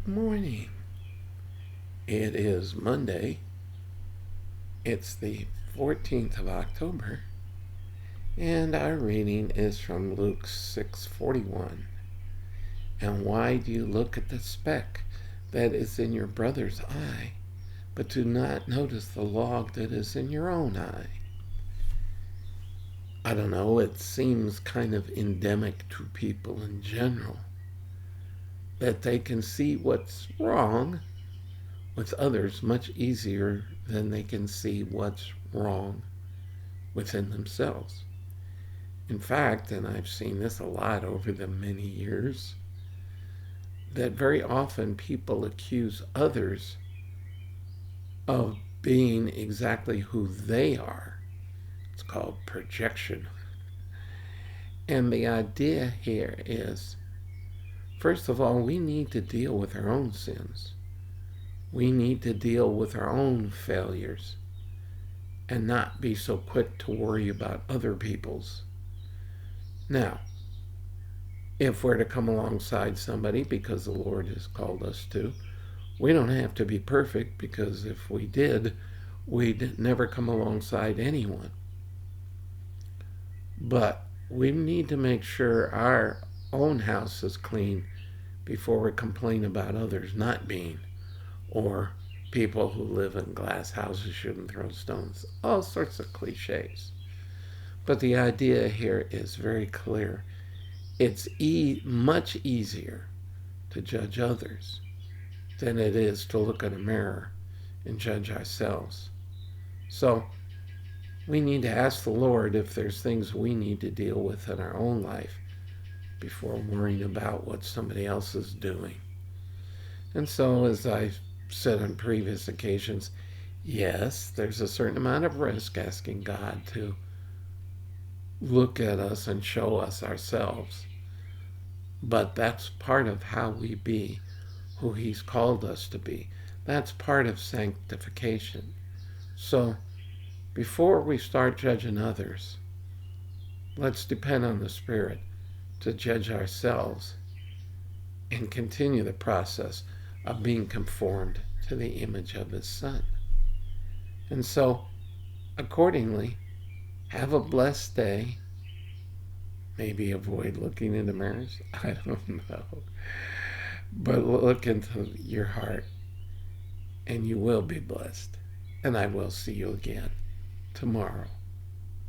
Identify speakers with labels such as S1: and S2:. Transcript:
S1: morning. It is Monday. It's the 14th of October, and our reading is from Luke 6:41. And why do you look at the speck that is in your brother's eye, but do not notice the log that is in your own eye? I don't know, it seems kind of endemic to people in general that they can see what's wrong with others much easier than they can see what's wrong within themselves. In fact, and I've seen this a lot over the many years, that very often people accuse others of being exactly who they are. It's called projection. And the idea here is, first of all, we need to deal with our own sins. We need to deal with our own failures and not be so quick to worry about other people's. Now, if we're to come alongside somebody because the Lord has called us to, we don't have to be perfect, because if we did, we'd never come alongside anyone. But we need to make sure our own house is clean before we complain about others not being, or people who live in glass houses shouldn't throw stones, all sorts of cliches. But the idea here is very clear. It's much easier to judge others than it is to look in a mirror and judge ourselves. So we need to ask the Lord if there's things we need to deal with in our own life before worrying about what somebody else is doing. And so, as I've said on previous occasions, yes, there's a certain amount of risk asking God to look at us and show us ourselves. But that's part of how we be who He's called us to be. That's part of sanctification. So, before we start judging others, let's depend on the Spirit to judge ourselves and continue the process of being conformed to the image of His Son. And so, accordingly, have a blessed day. Maybe avoid looking into mirrors. I don't know. But look into your heart, and you will be blessed. And I will see you again tomorrow.